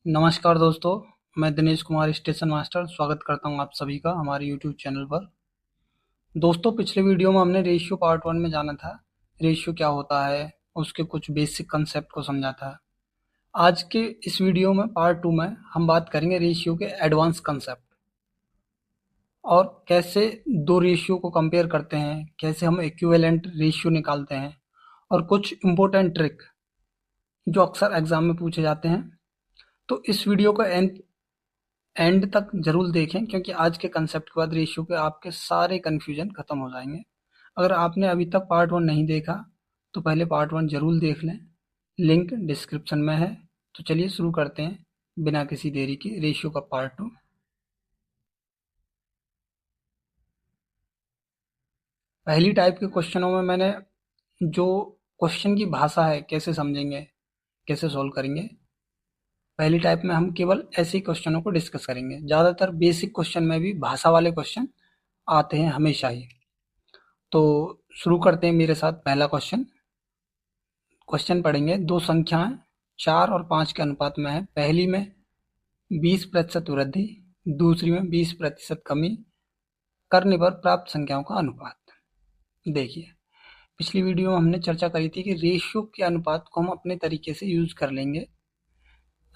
नमस्कार दोस्तों, मैं दिनेश कुमार स्टेशन मास्टर स्वागत करता हूं आप सभी का हमारे यूट्यूब चैनल पर। दोस्तों, पिछले वीडियो में हमने रेशियो पार्ट 1 में जाना था, रेशियो क्या होता है, उसके कुछ बेसिक कंसेप्ट को समझा था। आज के इस वीडियो में पार्ट 2 में हम बात करेंगे रेशियो के एडवांस कंसेप्ट और कैसे दो रेशियो को कंपेयर करते हैं, कैसे हम इक्विवेलेंट रेशियो निकालते हैं और कुछ इम्पोर्टेंट ट्रिक जो अक्सर एग्जाम में पूछे जाते हैं। तो इस वीडियो को एंड तक जरूर देखें, क्योंकि आज के कंसेप्ट के बाद रेशियो के आपके सारे कन्फ्यूजन खत्म हो जाएंगे। अगर आपने अभी तक पार्ट 1 नहीं देखा तो पहले पार्ट 1 जरूर देख लें, लिंक डिस्क्रिप्शन में है। तो चलिए शुरू करते हैं बिना किसी देरी के रेशियो का पार्ट 2। पहली टाइप के क्वेश्चनों में मैंने जो क्वेश्चन की भाषा है, कैसे समझेंगे, कैसे सॉल्व करेंगे, पहली टाइप में हम केवल ऐसे ही क्वेश्चनों को डिस्कस करेंगे। ज़्यादातर बेसिक क्वेश्चन में भी भाषा वाले क्वेश्चन आते हैं हमेशा ही। तो शुरू करते हैं मेरे साथ। पहला क्वेश्चन पढ़ेंगे। दो संख्याएं 4 और 5 के अनुपात में है। पहली में 20% वृद्धि, दूसरी में 20% कमी करने पर प्राप्त संख्याओं का अनुपात। देखिए, पिछली वीडियो में हमने चर्चा करी थी कि रेशियो के अनुपात को हम अपने तरीके से यूज कर लेंगे।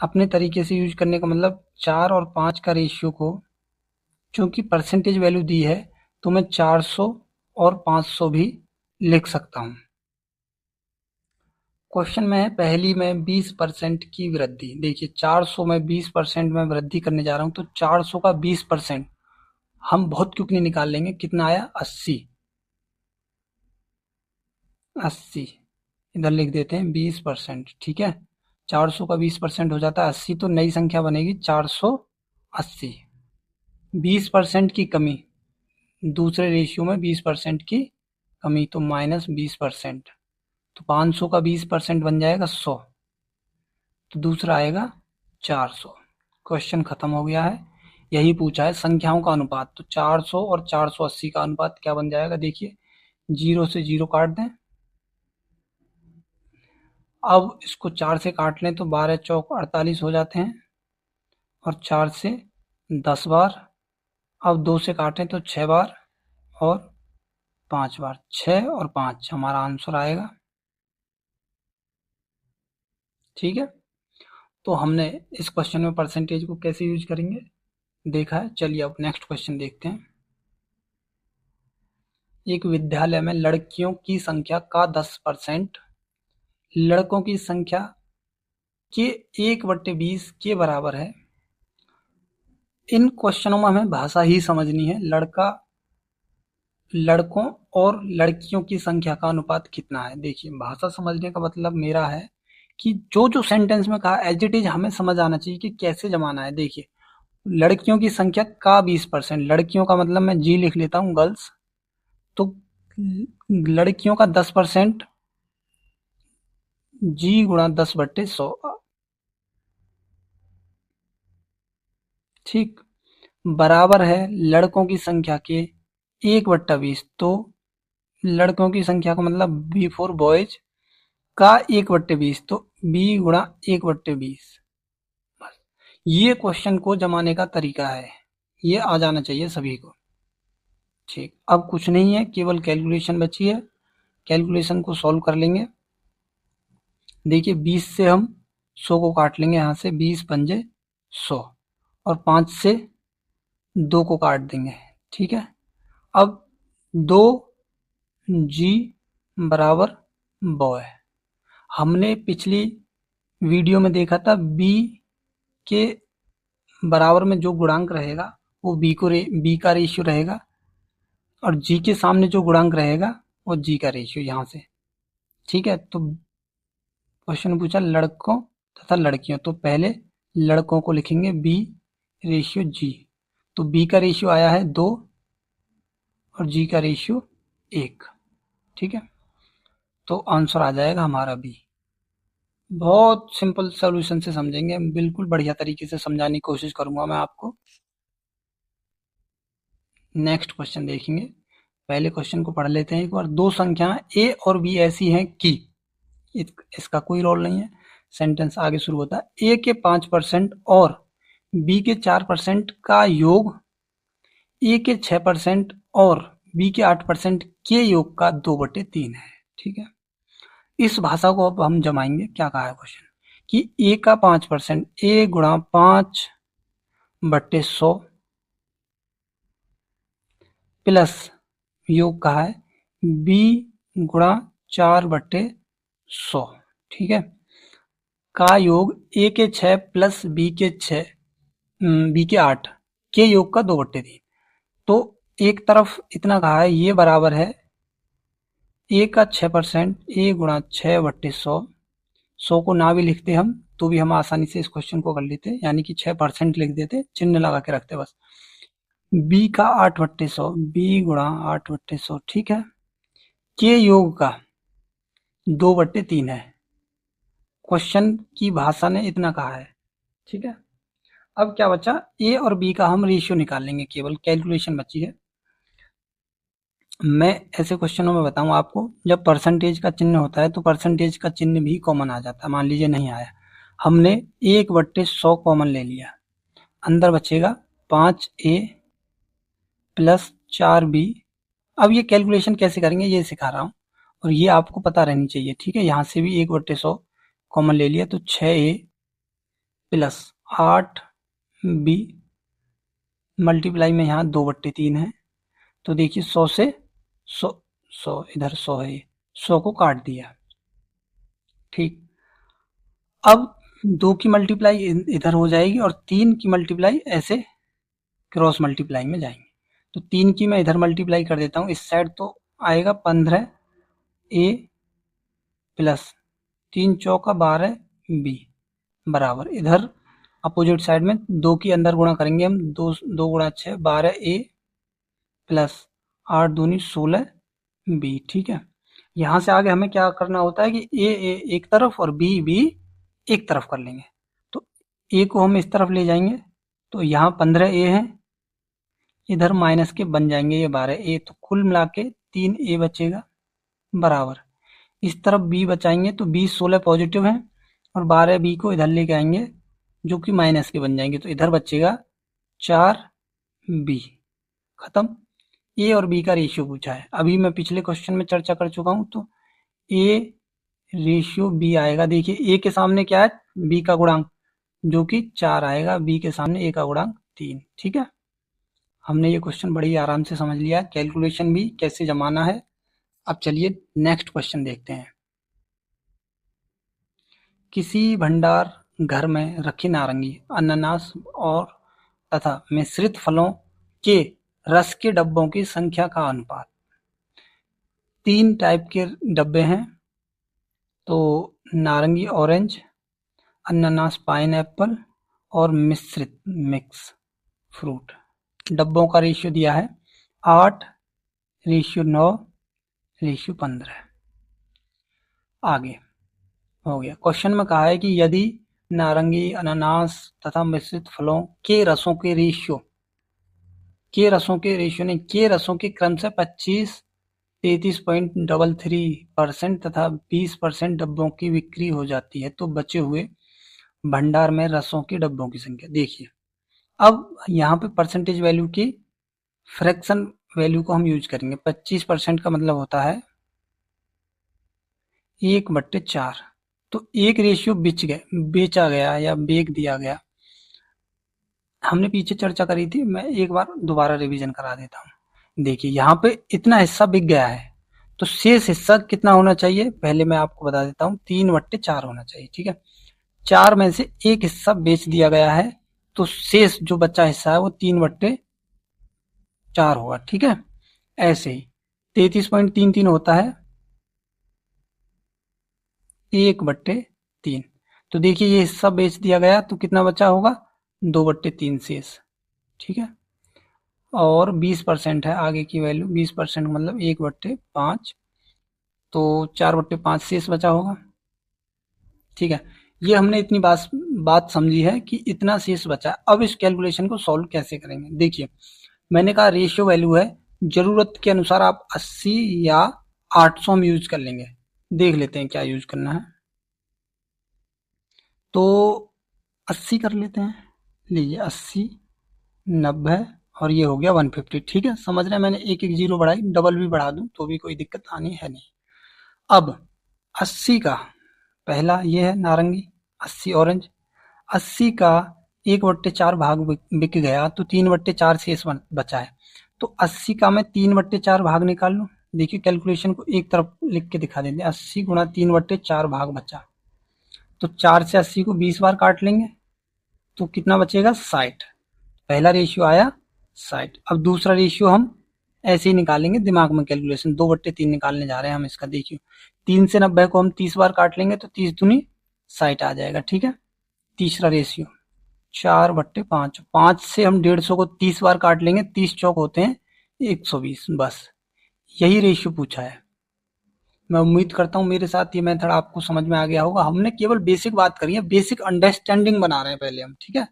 अपने तरीके से यूज करने का मतलब 4 और 5 का रेशियो को, चूंकि परसेंटेज वैल्यू दी है, तो मैं 400 और 500 भी लिख सकता हूं। क्वेश्चन में है पहली में 20% की वृद्धि। देखिए, 400 में 20% में वृद्धि करने जा रहा हूं, तो 400 का 20% हम बहुत क्विकली निकाल लेंगे। कितना आया? 80। 80 इधर लिख देते हैं 20%। ठीक है, 400 का 20% हो जाता है 80, तो नई संख्या बनेगी 480। 20% की कमी, दूसरे रेशियो में 20% की कमी, तो -20%, तो 500 का 20% बन जाएगा 100, तो दूसरा आएगा 400। क्वेश्चन खत्म हो गया है। यही पूछा है संख्याओं का अनुपात, तो 400 और 480 का अनुपात क्या बन जाएगा? देखिए, 0 से 0 काट दें। अब इसको 4 से काट लें तो 12 चौक 48 हो जाते हैं, और 4 से 10 बार। अब 2 से काटें तो 6 बार और 5 बार। 6 और 5 हमारा आंसर आएगा। ठीक है, तो हमने इस क्वेश्चन में परसेंटेज को कैसे यूज करेंगे देखा है। चलिए अब नेक्स्ट क्वेश्चन देखते हैं। एक विद्यालय में लड़कियों की संख्या का 10% लड़कों की संख्या के 1/20 के बराबर है। इन क्वेश्चनों में हमें भाषा ही समझनी है। लड़कों और लड़कियों की संख्या का अनुपात कितना है। देखिए, भाषा समझने का मतलब मेरा है कि जो जो सेंटेंस में कहा एज इट इज हमें समझ आना चाहिए कि कैसे जमाना है। देखिए, लड़कियों की संख्या का 20%, लड़कियों का मतलब मैं जी लिख लेता हूँ, गर्ल्स। तो लड़कियों का 10% जी गुणा 10/100। ठीक, बराबर है लड़कों की संख्या के 1/20। तो लड़कों की संख्या का मतलब बी फॉर बॉयज का 1/20, तो बी गुणा 1/20। बस, ये क्वेश्चन को जमाने का तरीका है, ये आ जाना चाहिए सभी को। ठीक, अब कुछ नहीं है, केवल कैलकुलेशन बची है। कैलकुलेशन को सॉल्व कर लेंगे। देखिए, 20 से हम 100 को काट लेंगे, यहाँ से 20 पंजे 100, और 5 से 2 को काट देंगे। ठीक है, अब 2 जी बराबर बॉय। हमने पिछली वीडियो में देखा था बी के बराबर में जो गुणांक रहेगा वो बी का रेशियो रहेगा, और जी के सामने जो गुणांक रहेगा वो जी का रेशियो यहाँ से। ठीक है, तो क्वेश्चन पूछा लड़कों तथा लड़कियों, तो पहले लड़कों को लिखेंगे बी रेशियो जी। तो बी का रेशियो आया है 2 और जी का रेशियो 1। ठीक है, तो आंसर आ जाएगा हमारा बी। बहुत सिंपल सॉल्यूशन से समझेंगे, बिल्कुल बढ़िया तरीके से समझाने की कोशिश करूंगा मैं आपको। नेक्स्ट क्वेश्चन देखेंगे। पहले क्वेश्चन को पढ़ लेते हैं एक बार। दो संख्याएं ए और बी ऐसी हैं कि इसका कोई रोल नहीं है। सेंटेंस आगे शुरू होता है, ए के 5% और बी के 4% का योग ए के 6% और बी के 8% के योग का 2/3 है। ठीक है, इस भाषा को अब हम जमाएंगे। क्या कहा है क्वेश्चन कि ए का 5%, ए गुणा 5/100 प्लस योग कहा है बी गुणा 4/100, ठीक है, का योग ए के 6 प्लस बी के 6 बी के 8 के योग का 2/3। तो एक तरफ इतना कहा है, ये बराबर है ए का 6%, ए गुणा 6/100, 100 को ना भी लिखते हम तो भी हम आसानी से इस क्वेश्चन को कर लेते, यानी कि 6% लिख देते, चिन्ह लगा के रखते बस। बी का 8/100, बी गुणा 8/100, ठीक है, के योग का 2/3 है। क्वेश्चन की भाषा ने इतना कहा है। ठीक है, अब क्या बचा, ए और बी का हम रेशियो निकाल लेंगे, केवल कैलकुलेशन बची है। मैं ऐसे क्वेश्चनों में बताऊं आपको, जब परसेंटेज का चिन्ह होता है तो परसेंटेज का चिन्ह भी कॉमन आ जाता है। मान लीजिए नहीं आया, हमने 1/100 कॉमन ले लिया, अंदर बचेगा 5a प्लस 4b। अब ये कैलकुलेशन कैसे करेंगे ये सिखा रहा हूँ, और ये आपको पता रहनी चाहिए। ठीक है, यहाँ से भी 1/100 कॉमन ले लिया तो 6a प्लस 8b मल्टीप्लाई में यहाँ 2/3 है, तो देखिए 100 से 100 इधर 100 है, 100 को काट दिया। ठीक, अब 2 की मल्टीप्लाई इधर हो जाएगी और 3 की मल्टीप्लाई ऐसे क्रॉस मल्टीप्लाई में जाएंगे। तो 3 की मैं इधर मल्टीप्लाई कर देता हूँ, इस साइड तो आएगा 15a प्लस 3 चौका 12b बराबर, इधर अपोजिट साइड में 2 की अंदर गुणा करेंगे हम, 2 गुणा 6 12a प्लस 8 दूनी 16b। ठीक है, यहाँ से आगे हमें क्या करना होता है कि ए एक तरफ और बी एक तरफ कर लेंगे। तो ए को हम इस तरफ ले जाएंगे तो यहाँ 15a है, इधर माइनस के बन जाएंगे ये 12a, तो कुल मिला के 3a बचेगा बराबर। इस तरफ b बचाएंगे तो 20 16 पॉजिटिव है और 12b को इधर लेके आएंगे जो कि माइनस के बन जाएंगे, तो इधर बचेगा 4b। खत्म। ए और बी का रेशियो पूछा है, अभी मैं पिछले क्वेश्चन में चर्चा कर चुका हूं, तो ए रेशियो बी आएगा। देखिए ए के सामने क्या है, बी का गुणांक जो कि 4 आएगा, बी के सामने ए का गुणांक 3। ठीक है, हमने ये क्वेश्चन बड़ी आराम से समझ लिया, कैलकुलेशन भी कैसे जमाना है। अब चलिए नेक्स्ट क्वेश्चन देखते हैं। किसी भंडार घर में रखी नारंगी, अनानास और तथा मिश्रित फलों के रस के डब्बों की संख्या का अनुपात। 3 टाइप के डब्बे हैं, तो नारंगी ऑरेंज, अनानास पाइनएप्पल और मिश्रित मिक्स फ्रूट। डब्बों का रेशियो दिया है 8:9:15। आगे हो गया, क्वेश्चन में कहा है कि यदि नारंगी, अनानास तथा मिश्रित फलों के रसों के रेशियो के क्रम से 25, 33.33% तथा 20% डब्बों की बिक्री हो जाती है, तो बचे हुए भंडार में रसों के डब्बों की संख्या। देखिए, अब यहाँ पे परसेंटेज वैल्यू की फ्रैक्शन वैल्यू को हम यूज करेंगे। 25% का मतलब होता है 1/4, तो एक रेशियो बेचा गया या बेच दिया गया। हमने पीछे चर्चा करी थी, मैं एक बार दोबारा रिवीजन करा देता हूँ। देखिए यहाँ पे इतना हिस्सा बिक गया है, तो शेष हिस्सा कितना होना चाहिए, पहले मैं आपको बता देता हूँ, 3/4 होना चाहिए। ठीक है, 4 में से एक हिस्सा बेच दिया गया है, तो शेष जो बचा हिस्सा है वो 3/4 होगा। ठीक है, ऐसे ही 33.33 होता है 1/3। तो देखिए ये हिस्सा बेच दिया गया तो कितना बचा होगा, 2/3 शेष। ठीक है, और 20% है आगे की वैल्यू, 20% मतलब 1/5, तो 4/5 शेष बचा होगा। ठीक है, ये हमने इतनी बात समझी है कि इतना शेष बचा। अब इस कैलकुलेशन को सॉल्व कैसे करेंगे, देखिए मैंने कहा रेशियो वैल्यू है, जरूरत के अनुसार आप 80 या 800 में यूज कर लेंगे। देख लेते हैं क्या यूज करना है। तो 80 कर लेते हैं। लीजिए 80, 90 और ये हो गया 150। ठीक है, समझ रहे हैं, मैंने एक एक जीरो बढ़ाई, डबल भी बढ़ा दूं तो भी कोई दिक्कत आनी है नहीं। अब 80 का पहला ये है नारंगी, 80 ऑरेंज, 80 का 1/4 भाग बिक गया तो 3/4 शेष बचा है। तो 80 का मैं 3/4 भाग निकाल लूं। देखिए कैलकुलेशन को एक तरफ लिख के दिखा देते हैं, 80 गुणा 3/4 भाग बचा, तो 4 से 80 को 20 बार काट लेंगे तो कितना बचेगा, 60। पहला रेशियो आया 60। अब दूसरा रेशियो हम ऐसे ही निकालेंगे दिमाग में, कैलकुलेशन 2/3 निकालने जा रहे हैं हम इसका। देखिए 3 से 90 को हम 30 बार काट लेंगे तो 30 दूनी 60 आ जाएगा। ठीक है, तीसरा रेशियो 4/5, 5 से हम 150 को 30 बार काट लेंगे, 30 चौक होते हैं 120। बस यही रेशियो पूछा है। मैं उम्मीद करता हूँ मेरे साथ ये मेथड आपको समझ में आ गया होगा। हमने केवल बेसिक बात करी है, बेसिक अंडरस्टैंडिंग बना रहे हैं पहले हम। ठीक है,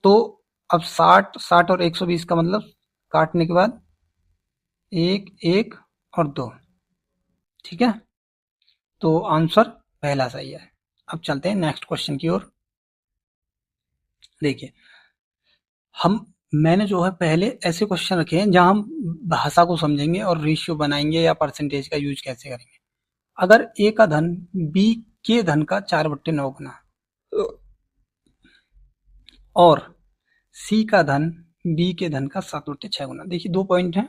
तो अब 60 और 120 का मतलब काटने के बाद 1 1 और 2। ठीक है, तो आंसर पहला सही है। अब चलते हैं नेक्स्ट क्वेश्चन की ओर। देखिए हम मैंने जो है पहले ऐसे क्वेश्चन रखे हैं जहां हम भाषा को समझेंगे और रेशियो बनाएंगे या परसेंटेज का यूज कैसे करेंगे। अगर ए का धन बी के धन का 4/9 गुना और सी का धन बी के धन का 7/6 गुना। देखिए दो पॉइंट हैं,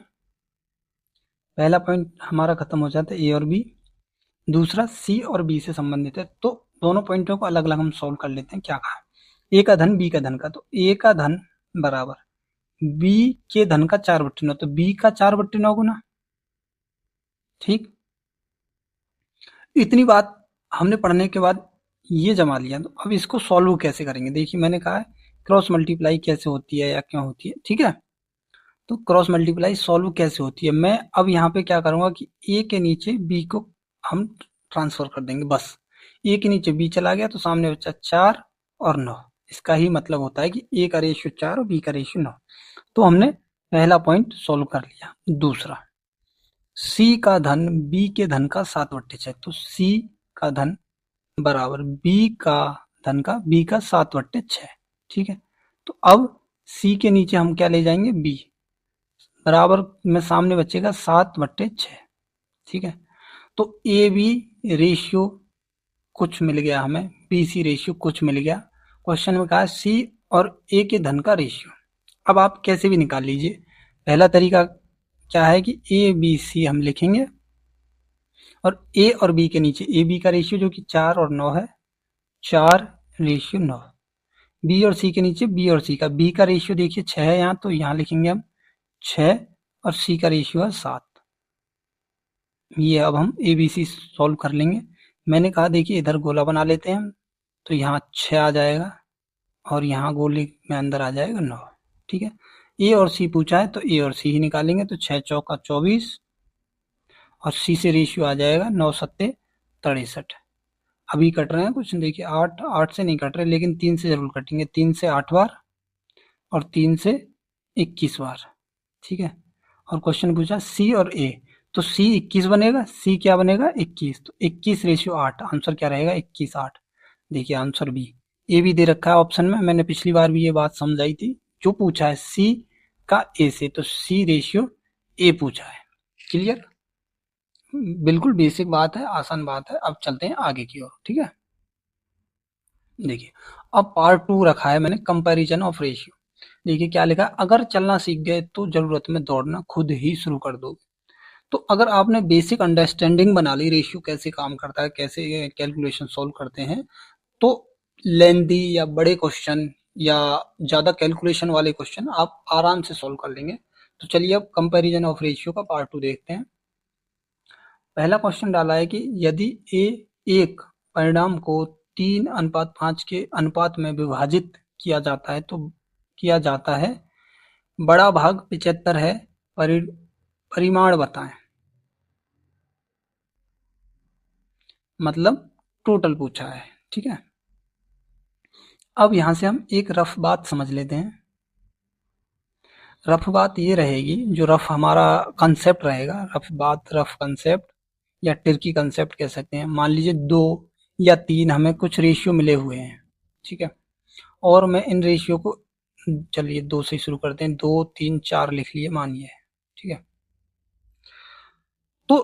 पहला पॉइंट हमारा खत्म हो जाता है ए और बी, दूसरा सी और बी से संबंधित है। तो दोनों पॉइंटों को अलग अलग हम सॉल्व कर लेते हैं। क्या कहा, ए का धन बी का धन का, तो ए का धन बराबर बी के धन का 4/9, तो बी का 4/9 गुना। ठीक, इतनी बात हमने पढ़ने के बाद ये जमा लिया, तो अब इसको सॉल्व कैसे करेंगे। देखिए मैंने कहा है क्रॉस मल्टीप्लाई कैसे होती है या क्यों होती है। ठीक है, तो क्रॉस मल्टीप्लाई सॉल्व कैसे होती है, मैं अब यहाँ पे क्या करूंगा कि ए के नीचे बी को हम ट्रांसफर कर देंगे। बस ए के नीचे बी चला गया तो सामने बचा 4 और 9। इसका ही मतलब होता है कि ए का रेशियो 4 और बी का रेशियो 9। तो हमने पहला पॉइंट सॉल्व कर लिया। दूसरा, सी का धन बी के धन का 7/6, तो सी का धन बराबर बी का धन का बी का 7/6। ठीक है, तो अब सी के नीचे हम क्या ले जाएंगे, बी, बराबर में सामने बचेगा 7/6। ठीक है, तो ए बी रेशियो कुछ मिल गया हमें, बी सी रेशियो कुछ मिल गया। क्वेश्चन में कहा सी और ए के धन का रेशियो। अब आप कैसे भी निकाल लीजिए। पहला तरीका क्या है कि ए बी सी हम लिखेंगे और ए और बी के नीचे ए बी का रेशियो जो कि 4 और 9 है, 4/9। बी और सी के नीचे बी और सी का, बी का रेशियो देखिए 6 है यहाँ, तो यहाँ लिखेंगे हम 6 और सी का रेशियो है 7। ये अब हम ए बी सी सॉल्व कर लेंगे। मैंने कहा देखिए इधर गोला बना लेते हैं हम, तो यहाँ 6 आ जाएगा और यहाँ गोले में अंदर आ जाएगा 9। ठीक है, ए और सी पूछा है तो ए और सी ही निकालेंगे, तो 6 चौका 24 और सी से रेशियो आ जाएगा 9 सत्ते 63। अभी कट रहे हैं कुछ, देखिए 8 से नहीं कट रहे, लेकिन 3 से जरूर कटेंगे। 3 से 8 बार और 3 से 21 बार। ठीक है, और क्वेश्चन पूछा सी और ए, तो सी 21 बनेगा, सी क्या बनेगा 21, तो 21/8। आंसर क्या रहेगा 21/8। देखिए आंसर बी। ए भी दे रखा है ऑप्शन में, मैंने पिछली बार भी ये बात समझाई थी। जो पूछा है सी का ए से, तो सी रेशियो ए पूछा है। क्लियर, बिल्कुल बेसिक बात है, आसान बात है। अब चलते हैं आगे की ओर। ठीक है, देखिए अब पार्ट 2 रखा है मैंने, कंपैरिजन ऑफ रेशियो। देखिए क्या लिखा है, अगर चलना सीख गए तो जरूरत में दौड़ना खुद ही शुरू कर दोगे। तो अगर आपने बेसिक अंडरस्टैंडिंग बना ली रेशियो कैसे काम करता है, कैसे कैलकुलेशन सॉल्व करते हैं, तो लेंदी या बड़े क्वेश्चन या ज्यादा कैलकुलेशन वाले क्वेश्चन आप आराम से सॉल्व कर लेंगे। तो चलिए अब कंपैरिजन ऑफ रेशियो का पार्ट 2 देखते हैं। पहला क्वेश्चन डाला है कि यदि ए एक परिणाम को 3:5 के अनुपात में विभाजित किया जाता है तो किया जाता है, बड़ा भाग 75 है, परिमाण बताएं। मतलब टोटल पूछा है। ठीक है, अब यहां से हम एक रफ बात समझ लेते हैं। रफ बात ये रहेगी, जो रफ हमारा कंसेप्ट रहेगा, रफ बात, रफ कंसेप्ट या ट्रिकी कंसेप्ट कह सकते हैं। मान लीजिए दो या 3 हमें कुछ रेशियो मिले हुए हैं, ठीक है। और मैं इन रेशियो को, चलिए 2 से शुरू करते हैं, 2 3 4 लिख लिए मानिए, ठीक है। तो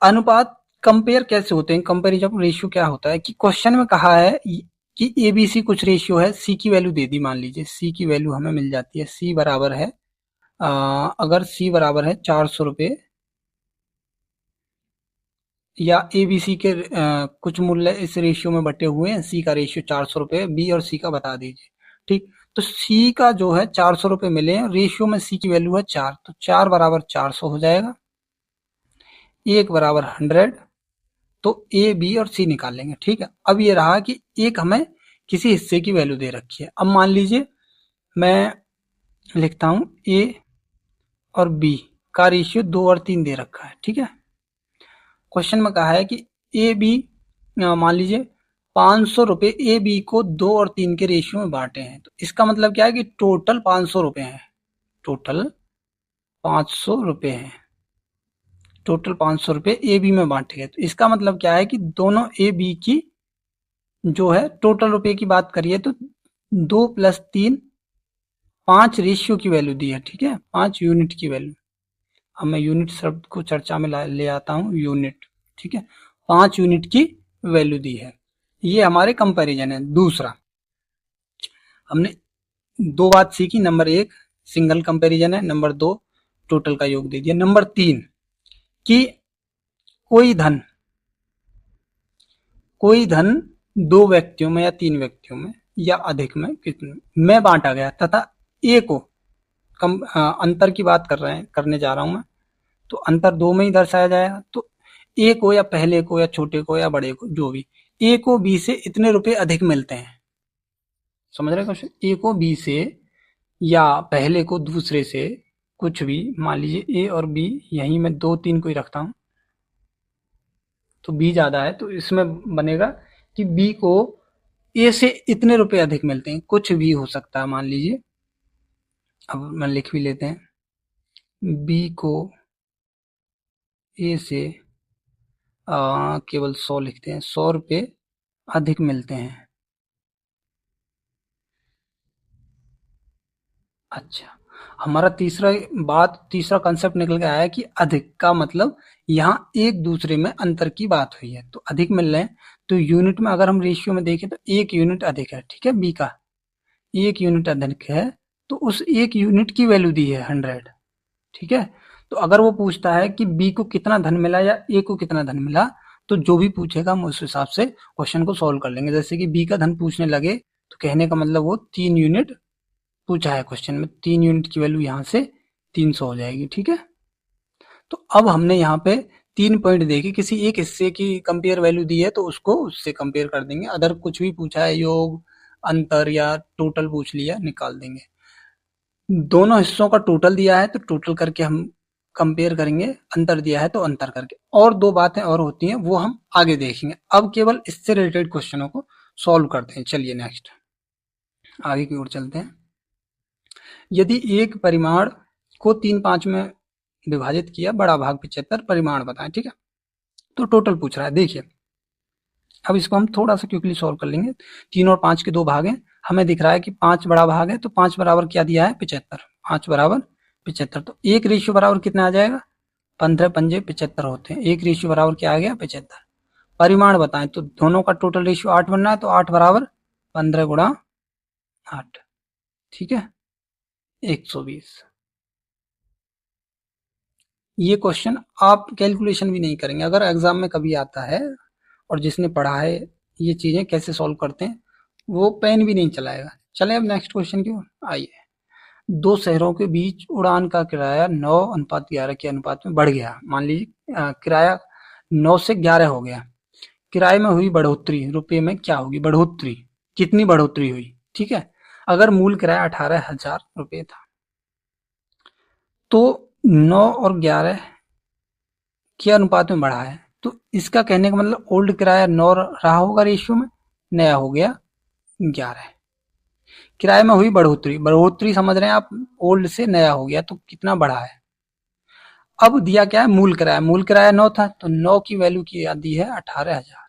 अनुपात कंपेयर कैसे होते हैं, कंपेरिजन रेशियो क्या होता है कि क्वेश्चन में कहा है कि एबीसी कुछ रेशियो है, सी की वैल्यू दे दी, मान लीजिए सी की वैल्यू हमें मिल जाती है, सी बराबर है अगर सी बराबर है 400 रुपये, या एबीसी के कुछ मूल्य इस रेशियो में बटे हुए हैं, सी का रेशियो 400 रुपये, बी और सी का बता दीजिए, ठीक। तो सी का जो है 400 रुपये मिले हैं, रेशियो में सी की वैल्यू है 4, तो 4 बराबर 400 हो जाएगा, 1 बराबर 100, तो ए बी और सी निकाल लेंगे, ठीक है। अब ये रहा कि एक हमें किसी हिस्से की वैल्यू दे रखी है, अब मान लीजिए मैं लिखता हूं ए और बी का रेशियो 2 और 3 दे रखा है, ठीक है। क्वेश्चन में कहा है कि ए बी, मान लीजिए 500 रुपये ए बी को 2 और 3 के रेशियो में बांटे हैं, तो इसका मतलब क्या है कि टोटल 500 रुपये है, टोटल 500 रुपये है, टोटल 500 रुपये ए बी में बांटे गए, तो इसका मतलब क्या है कि दोनों ए बी की जो है टोटल रुपए की बात करिए तो 2 + 3 5 रेशियो की वैल्यू दी है, ठीक है, 5 यूनिट की वैल्यू। अब मैं यूनिट शब्द को चर्चा में ले आता हूँ, यूनिट, ठीक है, 5 यूनिट की वैल्यू दी है। ये हमारे कंपैरिजन है। दूसरा, हमने 2 बात सीखी, नंबर 1 सिंगल कंपैरिजन है, नंबर 2 टोटल का योग दे दिया, नंबर 3 कि कोई धन 2 व्यक्तियों में या 3 व्यक्तियों में या अधिक में कितने में बांटा गया तथा ए को अंतर की बात करने जा रहा हूं मैं, तो अंतर 2 में ही दर्शाया जाएगा, तो ए को या पहले को या छोटे को या बड़े को, जो भी, ए को बी से इतने रुपए अधिक मिलते हैं, समझ रहे क्वेश्चन, ए को बी से या पहले को दूसरे से, कुछ भी, मान लीजिए ए और बी, यहीं मैं 2 3 को ही रखता हूं, तो बी ज्यादा है, तो इसमें बनेगा कि बी को ए से इतने रुपए अधिक मिलते हैं, कुछ भी हो सकता है, मान लीजिए, अब मैं लिख भी लेते हैं, बी को ए से केवल 100 लिखते हैं, 100 रुपए अधिक मिलते हैं। अच्छा, हमारा तीसरा कंसेप्ट निकल के आया है कि अधिक का मतलब यहाँ एक दूसरे में अंतर की बात हुई है, तो अधिक मिल रहे हैं, तो यूनिट में अगर हम रेशियो में देखें तो 1 यूनिट अधिक है, ठीक है, बी का 1 यूनिट अधिक है, तो उस 1 यूनिट की वैल्यू दी है 100, ठीक है। तो अगर वो पूछता है कि बी को कितना धन मिला या ए को कितना धन मिला, तो जो भी पूछेगा हम उस हिसाब से क्वेश्चन को सॉल्व कर लेंगे। जैसे कि बी का धन पूछने लगे तो कहने का मतलब वो 3 यूनिट पूछा है क्वेश्चन में, 3 यूनिट की वैल्यू यहाँ से 300 हो जाएगी, ठीक है। तो अब हमने यहाँ पे 3 पॉइंट देखे, किसी एक हिस्से की कंपेयर वैल्यू दी है तो उसको उससे कंपेयर कर देंगे, अदर कुछ भी पूछा है, योग, अंतर या टोटल पूछ लिया, निकाल देंगे। दोनों हिस्सों का टोटल दिया है तो टोटल करके हम कंपेयर करेंगे, अंतर दिया है तो अंतर करके, और 2 बातें और होती हैं वो हम आगे देखेंगे। अब केवल इससे रिलेटेड क्वेश्चनों को सॉल्व करते हैं। चलिए नेक्स्ट आगे की ओर चलते हैं। यदि एक परिमाण को 3/5 में विभाजित किया, बड़ा भाग 75, परिमाण बताएं, ठीक है। तो टोटल पूछ रहा है, देखिए अब इसको हम थोड़ा सा क्विकली सॉल्व कर लेंगे। 3 और 5 के 2 भाग हैं, हमें दिख रहा है कि 5 बड़ा भाग है, तो 5 बराबर क्या दिया है 75, 5 बराबर 75, तो एक रेशियो बराबर कितना आ जाएगा, 15 पंजे 75 होते हैं, एक रेशियो बराबर क्या आ गया 75। परिमाण बताएं, तो दोनों का टोटल रेशियो 8 बनना है, तो 8 बराबर 15 गुणा 8, ठीक है, 120। ये क्वेश्चन आप कैलकुलेशन भी नहीं करेंगे, अगर एग्जाम में कभी आता है और जिसने पढ़ा है ये चीजें कैसे सॉल्व करते हैं वो पेन भी नहीं चलाएगा। चले अब नेक्स्ट क्वेश्चन की ओर आइए। 2 शहरों के बीच उड़ान का किराया 9:11 के अनुपात में बढ़ गया, मान लीजिए किराया 9 से 11 हो गया, किराए में हुई बढ़ोतरी रुपए में क्या होगी, बढ़ोतरी कितनी बढ़ोतरी हुई, ठीक है। अगर मूल किराया 18,000 रुपये था, तो 9 और 11 के अनुपात में बढ़ा है, तो इसका कहने का मतलब ओल्ड किराया 9 रहा होगा रेशियो में, नया हो गया 11। किराए में हुई बढ़ोतरी, बढ़ोतरी समझ रहे हैं आप, ओल्ड से नया हो गया तो कितना बढ़ा है। अब दिया क्या है, मूल किराया 9 था, तो 9 की वैल्यू की दी है 18,000,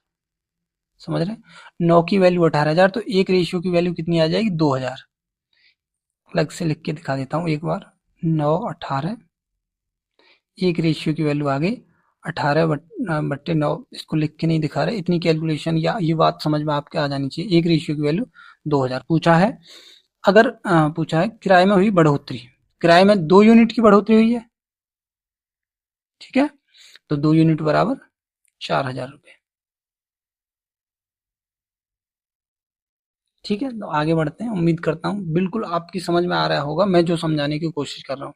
समझ रहे हैं? 9 की वैल्यू 18,000, तो एक रेशियो की वैल्यू कितनी आ जाएगी? 2,000। अलग से लिख के दिखा देता हूँ एक बार। 9, 18, एक रेशियो की वैल्यू आ गई 18 बट्टे 9। इसको लिख के नहीं दिखा रहे, इतनी कैलकुलेशन या ये बात समझ में आपके आ जानी चाहिए। एक रेशियो की वैल्यू 2,000 पूछा है। अगर पूछा है किराए में हुई बढ़ोतरी, किराए में 2 यूनिट की बढ़ोतरी हुई है, ठीक है, तो 2 यूनिट बराबर 4,000 रुपये। ठीक है, तो आगे बढ़ते हैं। उम्मीद करता हूँ बिल्कुल आपकी समझ में आ रहा होगा मैं जो समझाने की कोशिश कर रहा हूँ।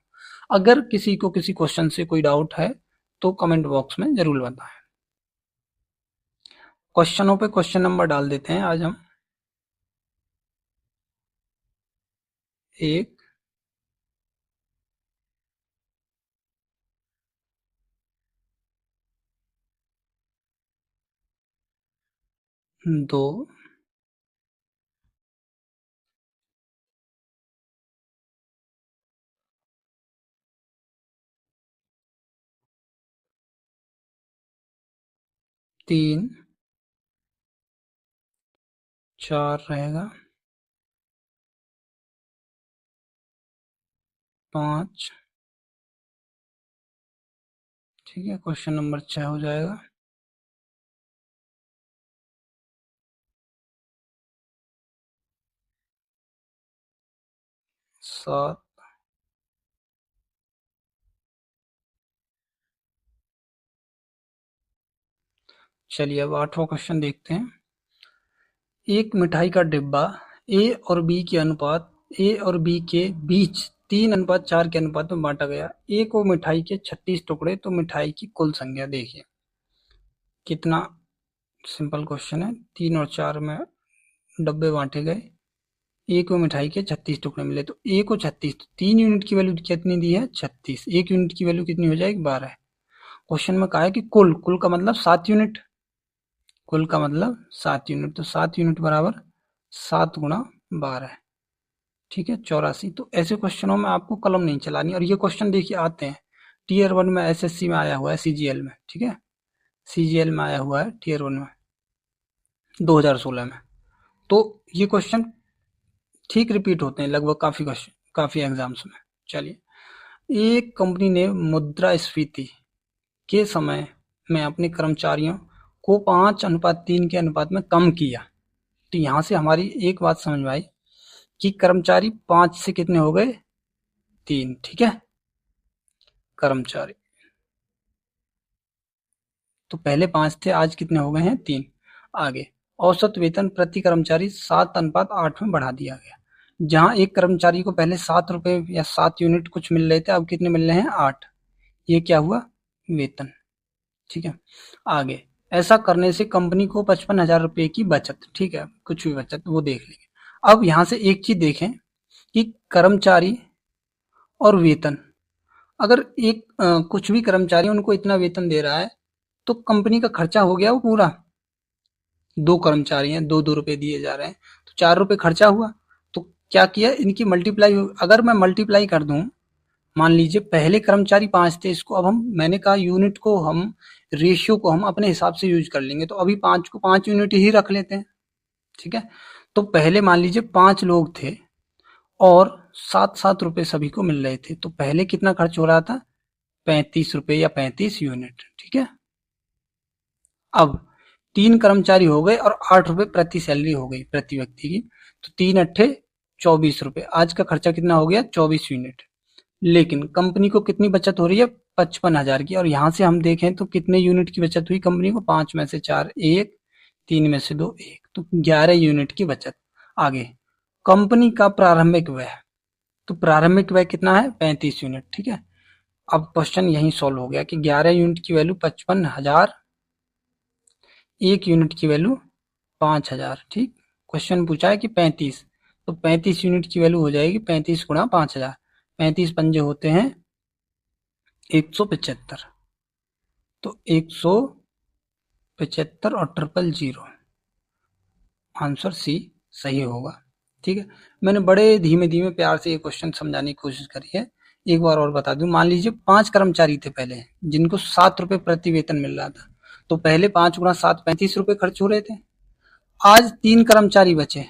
अगर किसी को किसी क्वेश्चन से कोई डाउट है तो कमेंट बॉक्स में जरूर बताएं। क्वेश्चनों पे क्वेश्चन नंबर डाल देते हैं आज हम। 1, 2, 3, 4 रहेगा, 5, ठीक है, क्वेश्चन नंबर 6 हो जाएगा। 7, चलिए अब 8वां क्वेश्चन देखते हैं। एक मिठाई का डिब्बा ए और बी के अनुपात ए और बी के बीच 3:4 के अनुपात में बांटा गया। ए को मिठाई के 36 टुकड़े, तो मिठाई की कुल संख्या देखिए। कितना सिंपल क्वेश्चन है। 3 और 4 में डब्बे बांटे गए, ए को मिठाई के 36 टुकड़े मिले, तो ए को 36, तो 3 यूनिट की वैल्यू कितनी दी है? 36। 1 यूनिट की वैल्यू कितनी हो जाएगी? 12। क्वेश्चन में कहा है कि कुल, कुल का मतलब 7 यूनिट, कुल का मतलब 7 यूनिट, तो 7 यूनिट बराबर 7 गुणा 12, ठीक है, 84। तो ऐसे क्वेश्चनों में आपको कलम नहीं चलानी। और ये क्वेश्चन देखिए आते हैं टीयर 1 में, एसएससी में आया हुआ है, सीजीएल में, ठीक है, सीजीएल में आया हुआ है टीयर 1 में 2016 में। तो ये क्वेश्चन ठीक रिपीट होते हैं लगभग काफी क्वेश्चन, काफी एग्जाम्स में। चलिए, एक कंपनी ने मुद्रास्फीति के समय में अपने कर्मचारियों को 5:3 के अनुपात में कम किया। तो यहां से हमारी एक बात समझ में आई कि कर्मचारी 5 से कितने हो गए? 3, ठीक है, कर्मचारी तो पहले 5 थे, आज कितने हो गए हैं? 3। आगे, औसत वेतन प्रति कर्मचारी 7:8 में बढ़ा दिया गया। जहां एक कर्मचारी को पहले 7 रुपए या 7 यूनिट कुछ मिल रहे थे, अब कितने मिल रहे हैं? 8। ये क्या हुआ? वेतन, ठीक है। आगे, ऐसा करने से कंपनी को 55,000 रुपए की बचत, ठीक है, कुछ भी बचत वो देख लेंगे। अब यहां से एक चीज देखें कि कर्मचारी और वेतन, अगर एक कुछ भी कर्मचारी उनको इतना वेतन दे रहा है, तो कंपनी का खर्चा हो गया वो पूरा। 2 कर्मचारी हैं, 2-2 रुपए दिए जा रहे हैं, तो 4 रुपए खर्चा हुआ। तो क्या किया, इनकी मल्टीप्लाई, अगर मैं मल्टीप्लाई कर दूं, मान लीजिए पहले कर्मचारी 5 थे, इसको अब हम, मैंने कहा यूनिट को हम, रेशियो को हम अपने हिसाब से यूज कर लेंगे, तो अभी 5 को 5 यूनिट ही रख लेते हैं, ठीक है। तो पहले मान लीजिए 5 लोग थे और 7-7 रुपए सभी को मिल रहे थे, तो पहले कितना खर्च हो रहा था? 35 रुपए या 35 यूनिट, ठीक है। अब 3 कर्मचारी हो गए और 8 रुपए प्रति सैलरी हो गई प्रति व्यक्ति की, तो 3 अट्ठे 24 रुपए। आज का खर्चा कितना हो गया? 24 यूनिट। लेकिन कंपनी को कितनी बचत हो रही है? 55,000 की। और यहां से हम देखें तो कितने यूनिट की बचत हुई कंपनी को? 5 में से 4 1, 3 में से 2 1, तो 11 यूनिट की बचत। आगे, कंपनी का प्रारंभिक व्यय, तो प्रारंभिक व्यय कितना है? 35 यूनिट, ठीक है। अब क्वेश्चन यही सॉल्व हो गया कि 11 यूनिट की वैल्यू 55,000, 1 यूनिट की वैल्यू 5,000, ठीक। क्वेश्चन पूछा है कि 35, तो 35 यूनिट की वैल्यू हो जाएगी 35 गुणा 5,000। 35 पंजे होते हैं 175, तो 175 और 000, आंसर सी सही होगा, ठीक है। मैंने बड़े धीमे धीमे प्यार से ये क्वेश्चन समझाने की कोशिश करी है। एक बार और बता दूं, मान लीजिए 5 कर्मचारी थे पहले, जिनको 7 रुपए प्रति वेतन मिल रहा था, तो पहले 5 गुणा 7 35 रुपए खर्च हो रहे थे। आज 3 कर्मचारी बचे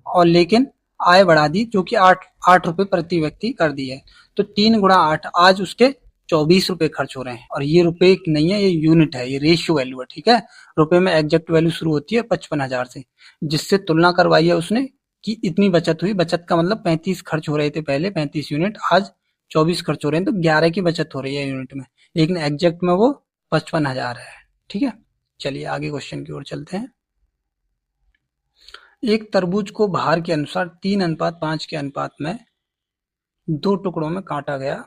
और लेकिन आय बढ़ा दी जो कि 8 रुपए प्रति व्यक्ति कर दी है। तो 3 गुणा 8, आज उसके 24 रुपए खर्च हो रहे हैं। और ये रुपए नहीं है, ये यूनिट है, ये रेशियो वैल्यू है, ठीक है। रुपए में एग्जैक्ट वैल्यू शुरू होती है 55,000 से, जिससे तुलना करवाई है उसने कि इतनी बचत हुई। बचत का मतलब 35 खर्च हो रहे थे पहले, 35 यूनिट, आज 24 खर्च हो रहे हैं, तो 11 की बचत हो रही है यूनिट में, लेकिन एग्जैक्ट में वो 55,000 है, ठीक है। चलिए आगे क्वेश्चन की ओर चलते हैं। एक तरबूज को भार के अनुसार 3:5 के अनुपात में 2 टुकड़ों में काटा गया।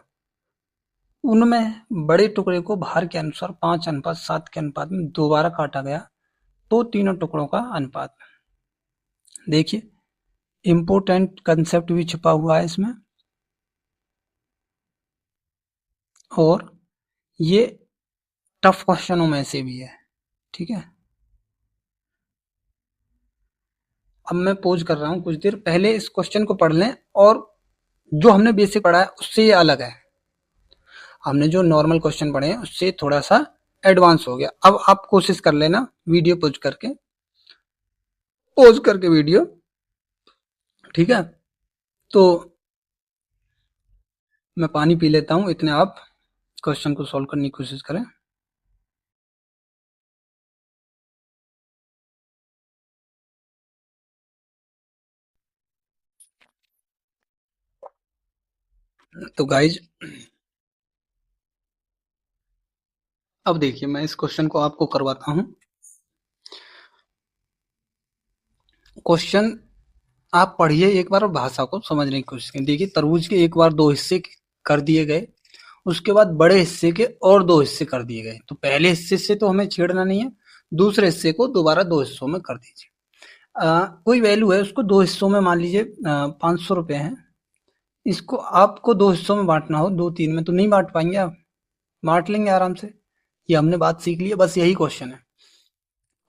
उनमें बड़े टुकड़े को भार के अनुसार 5:7 के अनुपात में दोबारा काटा गया, तो तीनों टुकड़ों का अनुपात। देखिए इंपोर्टेंट कंसेप्ट भी छुपा हुआ है इसमें, और ये टफ क्वेश्चनों में से भी है, ठीक है। अब मैं पोज कर रहा हूं कुछ देर, पहले इस क्वेश्चन को पढ़ लें, और जो हमने बेसिक पढ़ा है उससे ये अलग है। हमने जो नॉर्मल क्वेश्चन पढ़े हैं उससे थोड़ा सा एडवांस हो गया। अब आप कोशिश कर लेना वीडियो पोज करके वीडियो, ठीक है। तो मैं पानी पी लेता हूं, इतने आप क्वेश्चन को सॉल्व करने की कोशिश करें। तो गाइज अब देखिए मैं इस क्वेश्चन को आपको करवाता हूं। क्वेश्चन आप पढ़िए एक बार और भाषा को समझने की कोशिश करें। देखिए तरबूज के एक बार 2 हिस्से कर दिए गए, उसके बाद बड़े हिस्से के और 2 हिस्से कर दिए गए। तो पहले हिस्से से तो हमें छेड़ना नहीं है, दूसरे हिस्से को दोबारा 2 हिस्सों में कर दीजिए। कोई वैल्यू है, उसको 2 हिस्सों में मान लीजिए 500 रुपए है। इसको आपको 2 हिस्सों में बांटना हो, 2-3 में तो नहीं बांट पाएंगे आप, बांट लेंगे आराम से। ये हमने बात सीख ली है, बस यही क्वेश्चन है,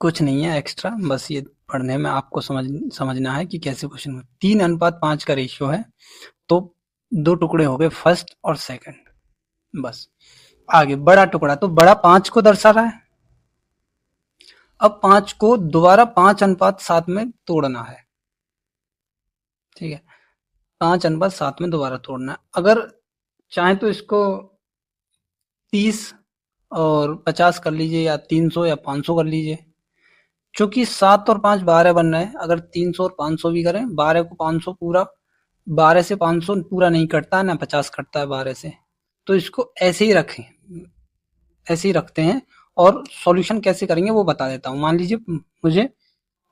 कुछ नहीं है एक्स्ट्रा। बस ये पढ़ने में आपको समझना है कि कैसे क्वेश्चन। 3:5 का रेशियो है, तो 2 टुकड़े हो गए फर्स्ट और सेकंड। बस आगे बड़ा टुकड़ा, तो बड़ा 5 को दर्शा रहा है। अब 5 को दोबारा 5:7 में तोड़ना है, ठीक है। 5:7 में दोबारा तोड़ना है। अगर चाहे तो इसको 30 और 50 कर लीजिए, या 300 या 500 कर लीजिए। चूंकि 7 और 5 12 बन रहे हैं, अगर 300 और 500 भी करें, 12 को 500 पूरा, 12 से 500 पूरा नहीं कटता है ना, 50 कटता है 12 से। तो इसको ऐसे ही रखें, ऐसे ही रखते हैं। और सॉल्यूशन कैसे करेंगे वो बता देता हूँ। मान लीजिए मुझे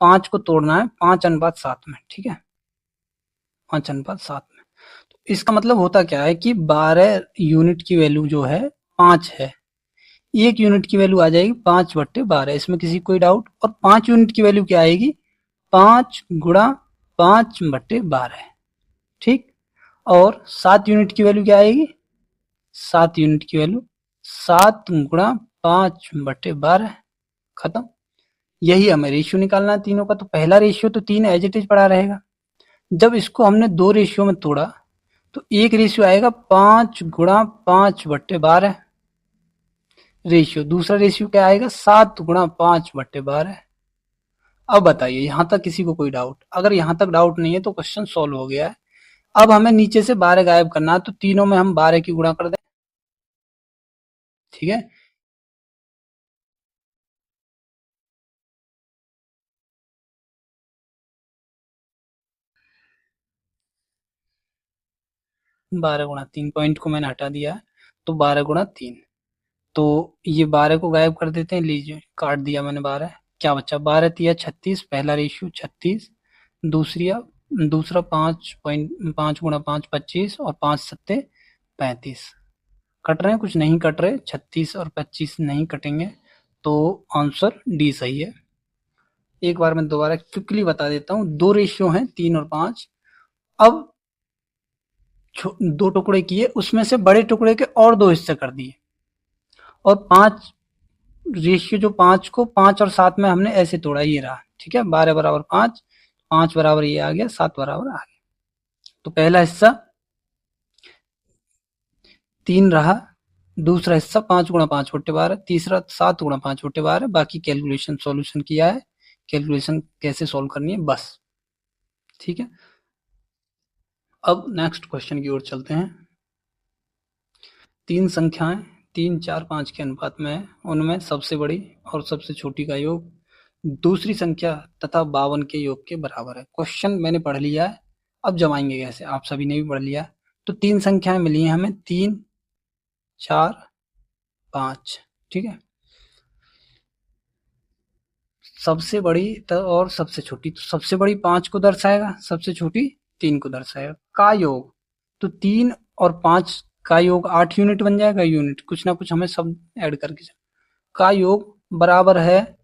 5 को तोड़ना है 5:7 में, ठीक है, 5:7 में। तो इसका मतलब होता क्या है कि 12 यूनिट की वैल्यू जो है 5 है, 1 यूनिट की वैल्यू आ जाएगी 5/12, इसमें किसी कोई डाउट। और 5 यूनिट की वैल्यू क्या आएगी, 5 गुणा 5/12, ठीक। और 7 यूनिट की वैल्यू क्या आएगी, 7 यूनिट की वैल्यू 7 गुणा 5/12, खत्म। यही हमें रेशियो निकालना है तीनों का। तो पहला रेशियो तो 3 एज इट इज पड़ा रहेगा। जब इसको हमने 2 रेशियो में तोड़ा, तो एक रेशियो आएगा 5 गुणा 5/12 रेशियो, दूसरा रेशियो क्या आएगा 7 गुणा 5/12। अब बताइए यहां तक किसी को कोई डाउट? अगर यहां तक डाउट नहीं है तो क्वेश्चन सॉल्व हो गया है। अब हमें नीचे से 12 गायब करना है, तो तीनों में हम 12 की गुणा कर दें, ठीक है। 12 गुणा 3, पॉइंट को मैंने हटा दिया है, तो 12 गुणा 3। तो ये 12 को गायब कर देते हैं, लीजिए काट दिया मैंने 12, क्या बचा 12×3=36, पहला रेशियो 36, दूसरा 5.5 गुणा 5 25, और 5×7=35। कट रहे हैं, कुछ नहीं कट रहे, 36 और 25 नहीं कटेंगे, तो आंसर डी सही है। एक बार मैं दोबारा क्विकली बता देता हूँ, 2 रेशियो हैं 3 और 5। अब 2 टुकड़े किए, उसमें से बड़े टुकड़े के और 2 हिस्से कर दिए, और 5 रेशियो जो 5 को 5 और 7 में हमने ऐसे तोड़ा, ये रहा, ठीक है। 12 बराबर 5, 5 बराबर ये आ गया, 7 बराबर आ गया। तो पहला हिस्सा 3 रहा, दूसरा हिस्सा 5 गुणा 5/12, तीसरा 7 गुणा 5/12। बाकी कैलकुलेशन सॉल्यूशन किया है, कैलकुलेशन कैसे सॉल्व करनी है बस। ठीक है, अब नेक्स्ट क्वेश्चन की ओर चलते हैं। तीन संख्याएं 3, 4, 5 के अनुपात में है, उनमें सबसे बड़ी और सबसे छोटी का योग दूसरी संख्या तथा 52 के योग के बराबर है। क्वेश्चन मैंने पढ़ लिया है, अब जमाएंगे कैसे, आप सभी ने भी पढ़ लिया है। तो तीन संख्याएं मिली हैं हमें, 3, 4, 5। ठीक है, सबसे बड़ी और सबसे छोटी, तो सबसे बड़ी 5 को दर्शाएगा, सबसे छोटी 3 को दर्शाएगा। का योग, तो 3 और 5 का योग 8 यूनिट बन जाएगा। यूनिट कुछ ना कुछ हमें सब ऐड करके का योग बराबर है,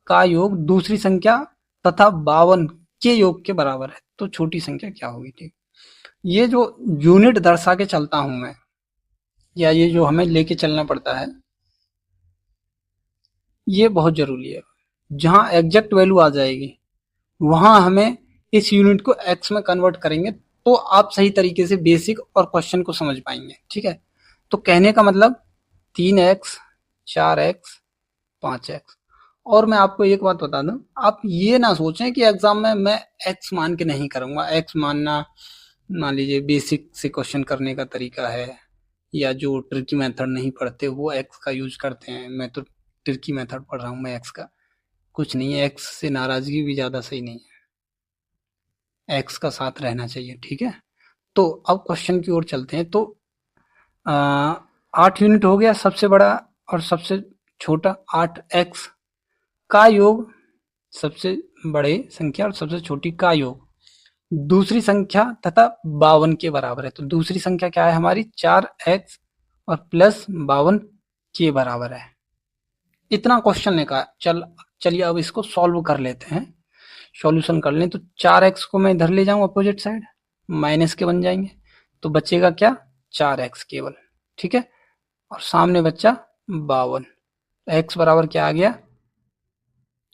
का योग दूसरी संख्या तथा 52 के योग के बराबर है। तो छोटी संख्या क्या होगी? ठीक, ये जो यूनिट दर्शा के चलता हूं मैं, या ये जो हमें लेके चलना पड़ता है, ये बहुत जरूरी है। जहां एग्जैक्ट वैल्यू आ जाएगी वहां हमें इस यूनिट को एक्स में कन्वर्ट करेंगे, तो आप सही तरीके से बेसिक और क्वेश्चन को समझ पाएंगे। ठीक है, तो कहने का मतलब 3x, 4x, 5x। और मैं आपको एक बात बता दूं, आप ये ना सोचें कि एग्जाम में मैं एक्स मान के नहीं करूंगा। एक्स मानना, मान लीजिए बेसिक से क्वेश्चन करने का तरीका है, या जो ट्रिकी मेथड नहीं पढ़ते वो एक्स का यूज करते हैं। मैं तो ट्रिकी मेथड पढ़ रहा हूँ, मैं एक्स का कुछ नहीं है। एक्स से नाराजगी भी ज्यादा सही नहीं है, एक्स का साथ रहना चाहिए। ठीक है, तो अब क्वेश्चन की ओर चलते हैं। तो 8 यूनिट हो गया सबसे बड़ा और सबसे छोटा, 8x का योग सबसे बड़े संख्या और सबसे छोटी का योग दूसरी संख्या तथा 52 के बराबर है। तो दूसरी संख्या क्या है हमारी? 4x और प्लस 52 के बराबर है। इतना क्वेश्चन ने कहा। चलिए अब इसको सॉल्व कर लेते हैं, सॉल्यूशन कर लें। तो 4x को मैं इधर ले जाऊं अपोजिट साइड, माइनस के बन जाएंगे, तो बचेगा क्या? 4x केवल। ठीक है, और सामने बच्चा 52। x बराबर क्या आ गया?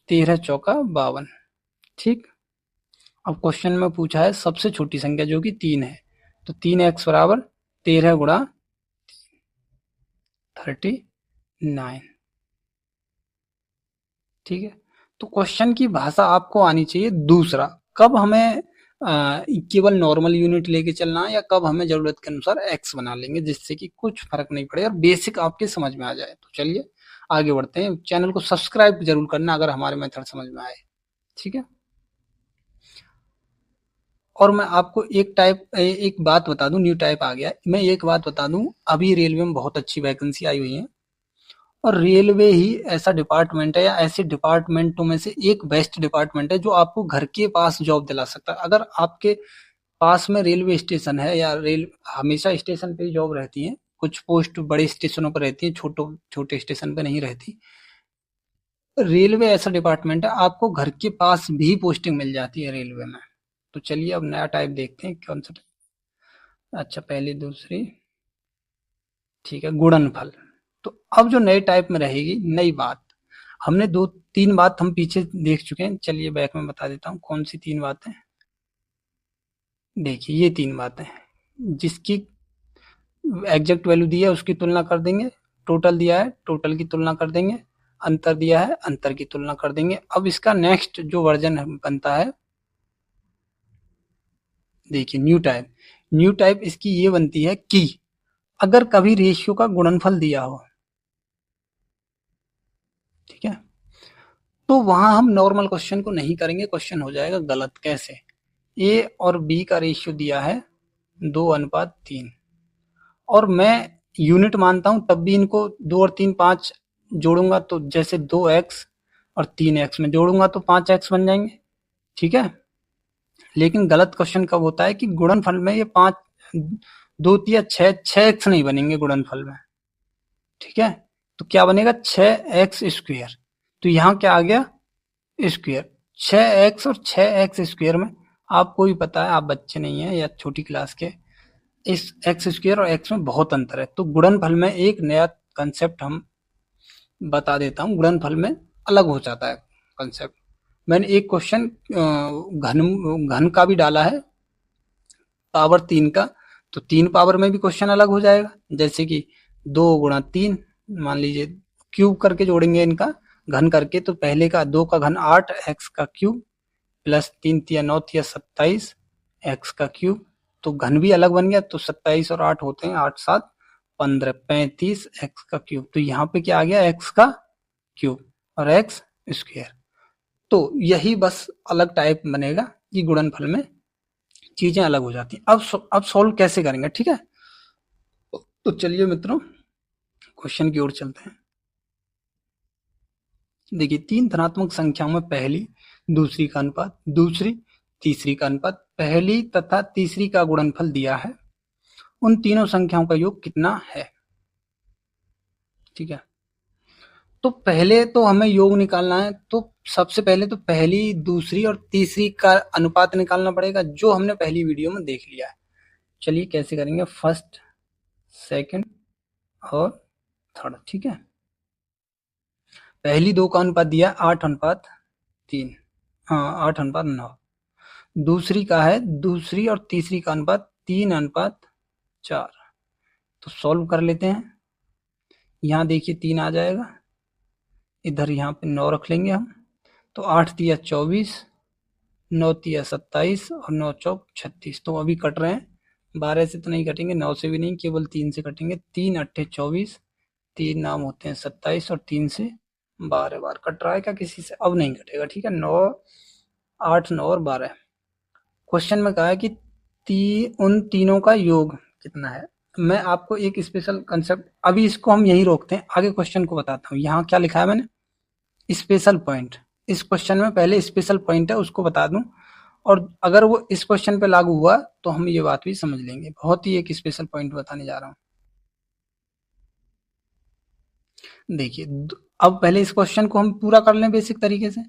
13 चौका 52। ठीक, अब क्वेश्चन में पूछा है सबसे छोटी संख्या जो कि 3 है, तो 3x बराबर 13 गुणा 39। ठीक है, तो क्वेश्चन की भाषा आपको आनी चाहिए। दूसरा, कब हमें केवल नॉर्मल यूनिट लेके चलना है, या कब हमें जरूरत के अनुसार एक्स बना लेंगे, जिससे कि कुछ फर्क नहीं पड़े और बेसिक आपके समझ में आ जाए। तो चलिए आगे बढ़ते हैं। चैनल को सब्सक्राइब जरूर करना अगर हमारे मेथड समझ में आए। ठीक है, और मैं आपको एक बात बता दूं, न्यू टाइप आ गया। मैं एक बात बता दूं, अभी रेलवे में बहुत अच्छी वैकेंसी आई हुई है, और रेलवे ही ऐसा डिपार्टमेंट है, या ऐसे डिपार्टमेंटों में से एक बेस्ट डिपार्टमेंट है जो आपको घर के पास जॉब दिला सकता है। अगर आपके पास में रेलवे स्टेशन है, या रेल हमेशा स्टेशन पे ही जॉब रहती है, कुछ पोस्ट बड़े स्टेशनों पर रहती है, छोटे स्टेशन पे नहीं रहती। रेलवे ऐसा डिपार्टमेंट है, आपको घर के पास भी पोस्टिंग मिल जाती है रेलवे में। तो चलिए अब नया टाइप देखते हैं कौन सा। अच्छा, पहली दूसरी, ठीक है, गुणनफल। तो अब जो नए टाइप में रहेगी नई बात, हमने 2-3 बात हम पीछे देख चुके हैं। चलिए बैक में बता देता हूँ कौन सी 3 बातें। देखिए ये 3 बातें, जिसकी एग्जैक्ट वैल्यू दी है उसकी तुलना कर देंगे, टोटल दिया है टोटल की तुलना कर देंगे, अंतर दिया है अंतर की तुलना कर देंगे। अब इसका नेक्स्ट जो वर्जन बनता है, देखिए न्यू टाइप इसकी ये बनती है कि अगर कभी रेशियो का गुणनफल दिया हो, ठीक है, तो वहां हम नॉर्मल क्वेश्चन को नहीं करेंगे, क्वेश्चन हो जाएगा गलत। कैसे? ए और बी का रेशियो दिया है 2:3, और मैं यूनिट मानता हूं, तब भी इनको 2 और 3 5 जोड़ूंगा, तो जैसे 2x और 3x में जोड़ूंगा तो 5x बन जाएंगे। ठीक है, लेकिन गलत क्वेश्चन कब होता है कि गुणनफल में ये 5, 2 या 6x नहीं बनेंगे गुणनफल में। ठीक है, तो क्या बनेगा? 6x²। तो यहाँ क्या आ गया? स्क्वायर। 6x और 6x² में आपको भी पता है, आप बच्चे नहीं है या छोटी क्लास के, इस x² और x में बहुत अंतर है। तो गुणनफल में एक नया कंसेप्ट हम बता देता हूँ, गुणनफल में अलग हो जाता है कंसेप्ट। मैंने एक क्वेश्चन घन घन का भी डाला है, पावर 3 का, तो 3 पावर में भी क्वेश्चन अलग हो जाएगा। जैसे कि 2 गुणा 3, मान लीजिए क्यूब करके जोड़ेंगे इनका, घन करके, तो पहले का 2 का घन 8 एक्स का क्यूब प्लस 3 तिया 9 तिया 27 एक्स का क्यूब, तो घन भी अलग बन गया, तो 27 और 8 होते हैं 8 7 15 35 एक्स का क्यूब, तो यहाँ पे क्या आ गया एक्स का क्यूब और एक्स स्क्वायर। तो यही बस अलग टाइप बनेगा कि गुणनफल में चीजें अलग हो जाती हैं। अब सॉल्व कैसे करेंगे, ठीक है। तो चलिए मित्रों क्वेश्चन की ओर चलते हैं। देखिए, 3 धनात्मक संख्याओं में पहली दूसरी का अनुपात, दूसरी तीसरी का अनुपात, पहली तथा तीसरी का गुणनफल दिया है। उन तीनों संख्याओं का योग कितना है, ठीक है। तो पहले तो हमें योग निकालना है, तो सबसे पहले तो पहली दूसरी और तीसरी का अनुपात निकालना पड़ेगा, जो हमने पहली वीडियो में देख लिया है। चलिए कैसे करेंगे, फर्स्ट सेकंड और थर्ड, ठीक है। पहली दो का अनुपात दिया 8:3, हाँ 8:9। दूसरी का है, दूसरी और तीसरी का अनुपात 3:4। तो सॉल्व कर लेते हैं। यहाँ देखिए 3 आ जाएगा, इधर यहाँ पे 9 रख लेंगे हम, तो 8 तिया 24, 9 तिया 27 और 9 चौक 36। तो अभी कट रहे हैं, 12 से तो नहीं कटेंगे, 9 से भी नहीं, केवल 3 से कटेंगे। 3 अट्ठे 24, 3 नाम होते हैं 27 और 3 से 12 बार कट रहा है क्या किसी से, अब नहीं कटेगा, ठीक है। 9 8 9 और 12। क्वेश्चन में कहा है कि उन तीनों का योग कितना है। मैं आपको एक स्पेशल कंसेप्ट, अभी इसको हम यहीं रोकते हैं, आगे क्वेश्चन को बताता हूँ। यहाँ क्या लिखा है मैंने, स्पेशल पॉइंट। इस क्वेश्चन में पहले स्पेशल पॉइंट है उसको बता दूं, और अगर वो इस क्वेश्चन पे लागू हुआ तो हम ये बात भी समझ लेंगे। बहुत ही एक स्पेशल पॉइंट बताने जा रहा हूँ। देखिए, अब पहले इस क्वेश्चन को हम पूरा कर लें बेसिक तरीके से।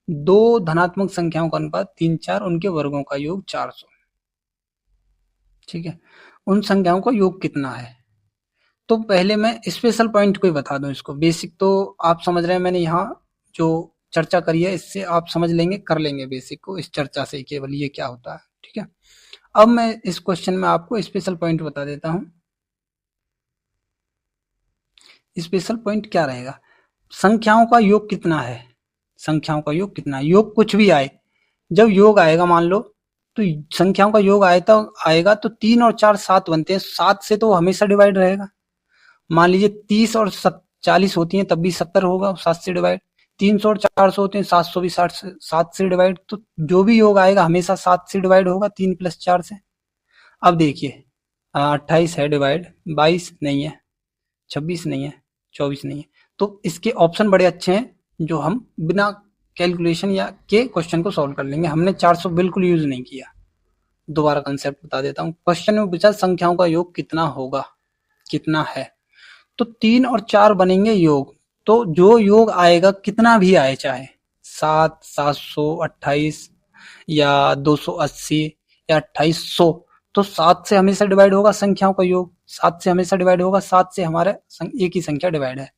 दो धनात्मक संख्याओं का अनुपात 3 4, उनके वर्गों का योग 400, ठीक है। उन संख्याओं का योग कितना है। तो पहले मैं स्पेशल पॉइंट को ही बता दूं, इसको बेसिक तो आप समझ रहे हैं, मैंने यहाँ जो चर्चा करी है इससे आप समझ लेंगे, कर लेंगे बेसिक को इस चर्चा से केवल ये क्या होता है, ठीक है। अब मैं इस क्वेश्चन में आपको स्पेशल पॉइंट बता देता हूं। स्पेशल पॉइंट क्या रहेगा, संख्याओं का योग कितना है। संख्याओं का योग कितना है, योग कुछ भी आए, जब योग आएगा मान लो, तो संख्याओं का योग आएगा तो 3 और 4 7 बनते हैं, 7 से तो वो हमेशा डिवाइड रहेगा। मान लीजिए 30 और 40 होती हैं तब भी 70 होगा 7 से डिवाइड, 300 और 400 होते हैं 700 भी 7 से डिवाइड, तो जो भी योग आएगा हमेशा 7 से डिवाइड होगा, 3 + 4 से। अब देखिए 28 है डिवाइड, 22 नहीं है, 26 नहीं है, 24 नहीं है, तो इसके ऑप्शन बड़े अच्छे हैं जो हम बिना कैलकुलेशन या के क्वेश्चन को सॉल्व कर लेंगे। हमने 400 बिल्कुल यूज नहीं किया। दोबारा कंसेप्ट बता देता हूँ। क्वेश्चन में पूछा संख्याओं का योग कितना होगा, कितना है, तो 3 और 4 बनेंगे योग, तो जो योग आएगा कितना भी आए, चाहे 7 700 28 या 280 या 2800, तो 7 से हमेशा डिवाइड होगा संख्याओं का योग, 7 से हमेशा डिवाइड होगा, 7 से हमारे एक ही संख्या डिवाइड है।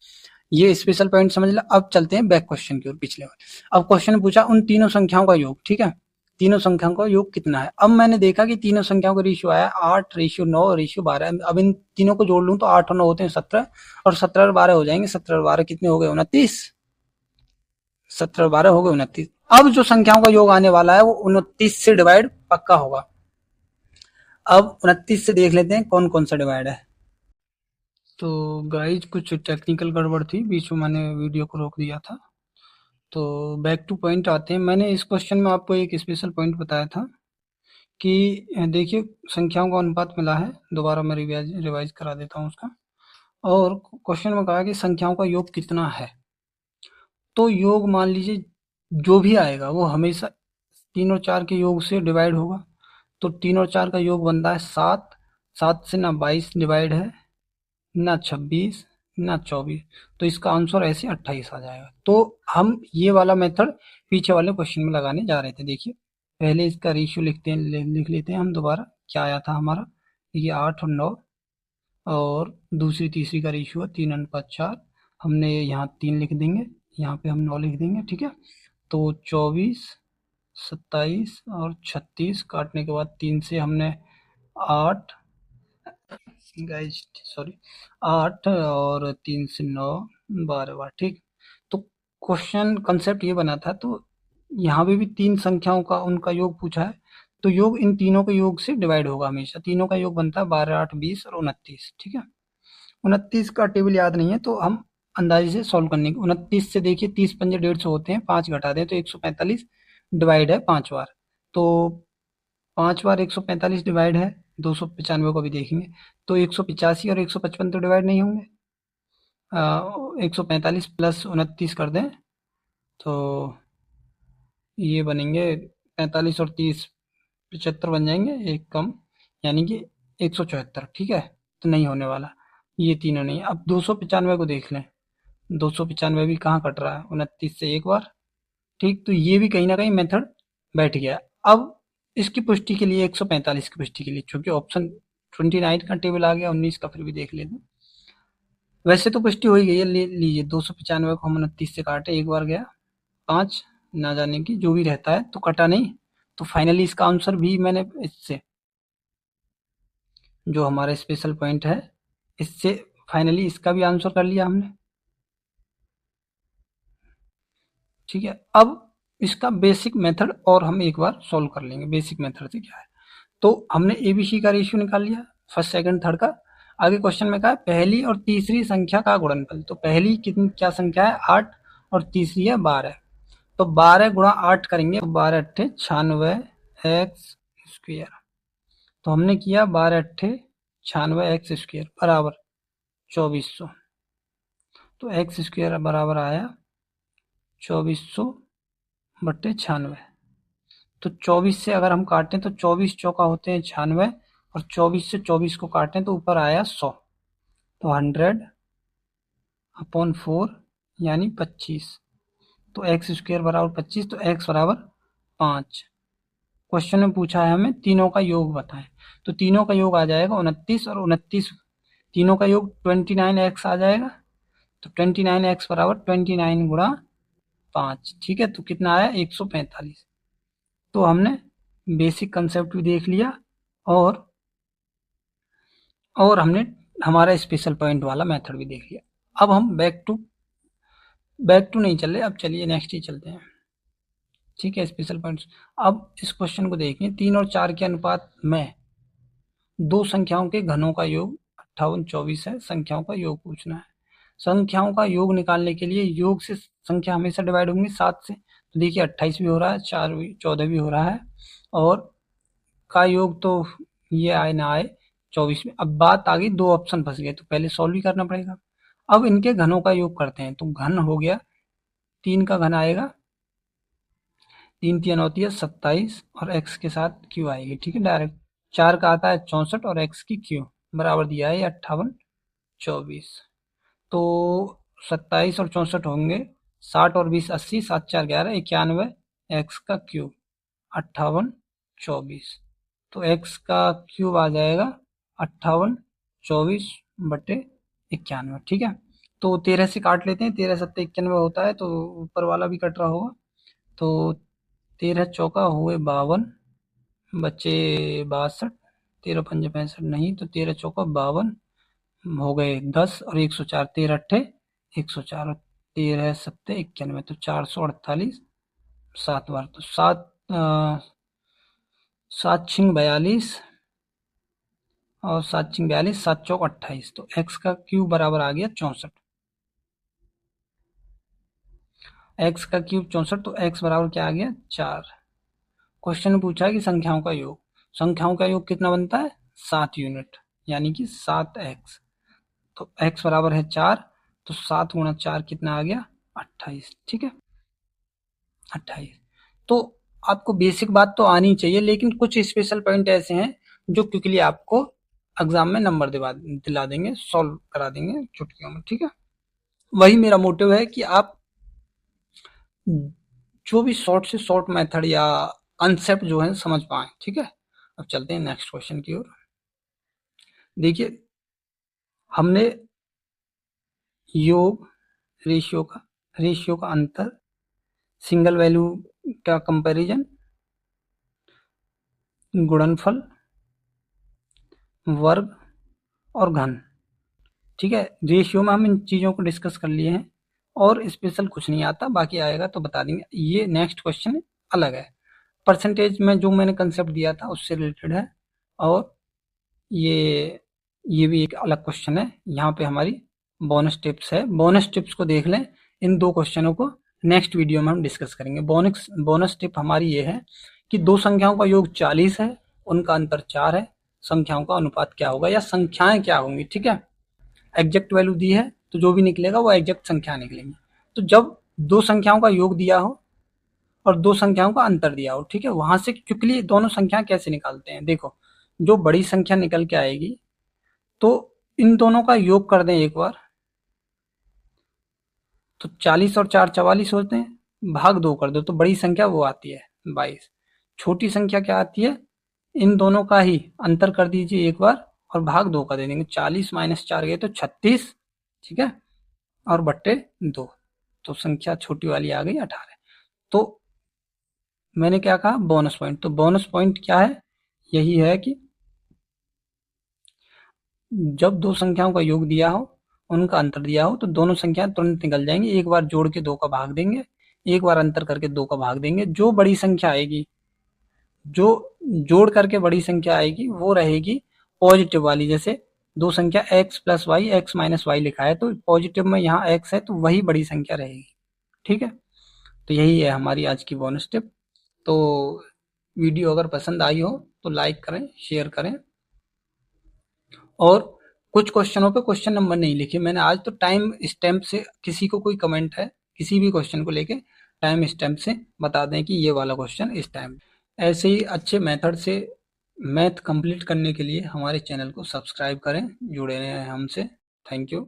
ये स्पेशल पॉइंट समझ लो। अब चलते हैं बैक क्वेश्चन की ओर, पिछले वाले। अब क्वेश्चन पूछा उन तीनों संख्याओं का योग, ठीक है, तीनों संख्याओं का योग कितना है। अब मैंने देखा कि तीनों संख्याओं का रेशियो आया 8:9:12। अब इन तीनों को जोड़ लूं तो 8 और 9 होते हैं 17, और 17 और 12 हो जाएंगे, 17 और 12 कितने हो गए, 29। 17 और 12 हो गए 29। अब जो संख्याओं का योग आने वाला है वो 29 से डिवाइड पक्का होगा। अब 29 से देख लेते हैं कौन कौन सा डिवाइड है। तो गाइज कुछ टेक्निकल गड़बड़ थी, बीच में मैंने वीडियो को रोक दिया था। तो बैक टू पॉइंट आते हैं। मैंने इस क्वेश्चन में आपको एक स्पेशल पॉइंट बताया था कि देखिए संख्याओं का अनुपात मिला है, दोबारा मैं रिवाइज करा देता हूँ उसका। और क्वेश्चन में कहा कि संख्याओं का योग कितना है। तो योग मान लीजिए जो भी आएगा वो हमेशा 3 और 4 के योग से डिवाइड होगा। तो 3 और 4 का योग बनता है 7, 7 से ना 22 डिवाइड है, ना 26, ना 24, तो इसका आंसर ऐसे 28 आ जाएगा। तो हम ये वाला मेथड पीछे वाले क्वेश्चन में लगाने जा रहे थे। देखिए पहले इसका रेशियो लिख लेते हैं हम दोबारा, क्या आया था हमारा, ये 8 और 9, और दूसरी तीसरी का रेशियो है 3:4। हमने यहाँ 3 लिख देंगे, यहाँ पे हम 9 लिख देंगे, ठीक है। तो 24, 27 और 36 काटने के बाद 3 से हमने 8, सॉरी 8 और 3 से 9, 12 बार, ठीक। तो क्वेश्चन कंसेप्ट ये बना था, तो यहाँ पे भी तीन संख्याओं का उनका योग पूछा है, तो योग इन तीनों के योग से डिवाइड होगा हमेशा। तीनों का योग बनता है 12, 8, 20 और 29। ठीक है, 29 का टेबल याद नहीं है तो हम अंदाजे से सॉल्व करने की। 29 से देखिए 30 पंजे 150 होते हैं, 5 घटा दें तो 145 डिवाइड है 5 बार, तो 5 बार 145 डिवाइड है 295 को भी देखेंगे, तो 185 और 155 तो डिवाइड नहीं होंगे। 145 प्लस 29 कर दें तो ये बनेंगे 45 और 30 75 बन जाएंगे, एक कम, यानी कि 174। ठीक है, तो नहीं होने वाला, ये तीनों नहीं। अब 295 को देख लें, 295 भी कहाँ कट रहा है, 29 से एक बार। ठीक, तो ये भी कहीं ना कहीं मेथड बैठ गया। अब इसकी पुष्टि के लिए 145 की पुष्टि के लिए, चूंकि ऑप्शन 29 का टेबल आ गया, 19 का फिर भी देख लेते हैं। वैसे तो पुष्टि हो ही गई है, ले लीजिए 295 को हम 29 से काटे, एक बार गया 5, ना जाने की जो भी रहता है तो कटा नहीं, तो फाइनली इसका आंसर भी मैंने इससे, जो हमारा स्पेशल पॉइंट है, इससे फाइनली इसका भी आंसर कर लिया हमने। ठीक है, अब इसका बेसिक मेथड और हम एक बार सॉल्व कर लेंगे। बेसिक मेथड से क्या है, तो हमने एबीसी का रेशियो निकाल लिया, फर्स्ट सेकंड थर्ड का। आगे क्वेश्चन में कहा है पहली और तीसरी संख्या का गुणनफल, तो पहली कितनी क्या संख्या है 8 और तीसरी है 12, तो 12 गुणा 8 करेंगे, तो 12 अट्ठे 96 एक्स स्क्वायर, तो हमने किया 12 अट्ठे 96 एक्स स्क्वायर बराबर 2400, तो एक्स स्क्वायर बराबर आया 2400 बट्टे 96, तो 24 से अगर हम काटें तो 24 चौका होते हैं 96, और 24 से 24 को काटें तो ऊपर आया 100, तो 100/4 यानी 25, तो एक्स स्क्वायर बराबर 25, तो एक्स बराबर 5। क्वेश्चन में पूछा है हमें तीनों का योग बताएं, तो तीनों का योग आ जाएगा 29, और 29 तीनों का योग 29x आ जाएगा, तो 29x बराबर 29 गुणा 5। ठीक है, तो कितना आया 145। तो हमने बेसिक कंसेप्ट भी देख लिया, और हमने हमारा स्पेशल पॉइंट वाला मेथड भी देख लिया। अब हम बैक टू नहीं चल रहे, अब चलिए नेक्स्ट ही चलते हैं। ठीक है, स्पेशल पॉइंट्स। अब इस क्वेश्चन को देखिए, 3 और 4 के अनुपात में दो संख्याओं के घनों का योग 58, 24 है, संख्याओं का योग पूछना है। संख्याओं का योग निकालने के लिए योग से संख्या हमेशा डिवाइड होंगी 7 से, तो देखिए 28 भी हो रहा है, 4 भी 14 भी हो रहा है, और का योग तो ये आए ना आए 24 में। अब बात आ गई, दो ऑप्शन फंस गए, तो पहले सॉल्व भी करना पड़ेगा। अब इनके घनों का योग करते हैं, तो घन हो गया 3 का घन आएगा, 3 3 होती है 27, और x के साथ q आएगी। ठीक है, डायरेक्ट 4 का आता है 64, और x की q बराबर दिया है 58, 24, तो 27 और 64 होंगे 60 और 20 80, 7 4 11 91, x का क्यूब 58, 24, तो x का क्यूब आ जाएगा 58, 24 बटे 91। ठीक है, तो 13 से काट लेते हैं, 13 सत्ते 91 होता है, तो ऊपर वाला भी कट रहा होगा, तो 13 चौका हुए 52, बचे 62, 13 पंजे 65 नहीं, तो 13 चौका 52 हो गए 10, और 104, 13 अट्ठे 104, और 13 सत्ते 91, तो 448 7 बार, तो 7 छिंग 42, और 7 छिंग 42, 7 चौक 28, तो x का क्यूब बराबर आ गया 64, x का क्यूब 64, तो x बराबर क्या आ गया 4। क्वेश्चन में पूछा है कि संख्याओं का योग, संख्याओं का योग कितना बनता है 7 यूनिट, यानी कि 7x, तो x बराबर है 4, तो 7 गुणा 4 कितना आ गया 28। ठीक है, 28। तो आपको बेसिक बात तो आनी चाहिए, लेकिन कुछ स्पेशल पॉइंट ऐसे हैं जो क्विकली आपको एग्जाम में नंबर दिला देंगे, सॉल्व करा देंगे चुटकियों में। ठीक है, वही मेरा मोटिव है कि आप जो भी शॉर्ट से शॉर्ट मेथड या कंसेप्ट जो है समझ पाए। ठीक है, अब चलते हैं नेक्स्ट क्वेश्चन की ओर। देखिए, हमने योग, रेशियो का अंतर, सिंगल वैल्यू का कंपैरिजन, गुणनफल, वर्ग और घन। ठीक है, रेशियो में हम इन चीज़ों को डिस्कस कर लिए हैं, और स्पेशल कुछ नहीं आता, बाकी आएगा तो बता देंगे। ये नेक्स्ट क्वेश्चन अलग है, परसेंटेज में जो मैंने कंसेप्ट दिया था उससे रिलेटेड है। और ये ये भी एक अलग क्वेश्चन है। यहाँ पे हमारी बोनस टिप्स है, बोनस टिप्स को देख लें। इन दो क्वेश्चनों को नेक्स्ट वीडियो में हम डिस्कस करेंगे। बोनस बोनस टिप हमारी ये है कि दो संख्याओं का योग 40 है, उनका अंतर 4 है, संख्याओं का अनुपात क्या होगा या संख्याएं क्या होंगी, ठीक है। एग्जैक्ट वैल्यू दी है तो जो भी निकलेगा वो एग्जैक्ट संख्या निकलेंगी। तो जब दो संख्याओं का योग दिया हो और दो संख्याओं का अंतर दिया हो, ठीक है, वहां से क्विकली दोनों संख्या कैसे निकालते हैं, देखो। जो बड़ी संख्या निकल के आएगी तो इन दोनों का योग कर दें एक बार, तो 40 और 4 44 होते हैं, भाग 2 कर दो तो बड़ी संख्या वो आती है 22। छोटी संख्या क्या आती है, इन दोनों का ही अंतर कर दीजिए एक बार और भाग 2 का दे देंगे। 40 माइनस 4 गए तो 36, ठीक है, और बट्टे 2, तो संख्या छोटी वाली आ गई 18। तो मैंने क्या कहा, बोनस पॉइंट। तो बोनस पॉइंट क्या है, यही है कि जब दो संख्याओं का योग दिया हो, उनका अंतर दिया हो, तो दोनों संख्याएं तुरंत निकल जाएंगी। एक बार जोड़ के 2 का भाग देंगे, एक बार अंतर करके 2 का भाग देंगे। जो बड़ी संख्या आएगी, जो जोड़ करके बड़ी संख्या आएगी वो रहेगी पॉजिटिव वाली। जैसे दो संख्या x plus Y, X minus Y लिखा है तो पॉजिटिव में यहाँ x है तो वही बड़ी संख्या रहेगी, ठीक है। तो यही है हमारी आज की बोनस टिप। तो वीडियो अगर पसंद आई हो तो लाइक करें, शेयर करें। और कुछ क्वेश्चनों पे क्वेश्चन नंबर नहीं लिखे मैंने आज, तो टाइम स्टैम्प से किसी को कोई कमेंट है किसी भी क्वेश्चन को लेके, टाइम स्टैम्प से बता दें कि ये वाला क्वेश्चन इस टाइम। ऐसे ही अच्छे मेथड से मैथ कंप्लीट करने के लिए हमारे चैनल को सब्सक्राइब करें, जुड़े रहें हमसे। Thank you.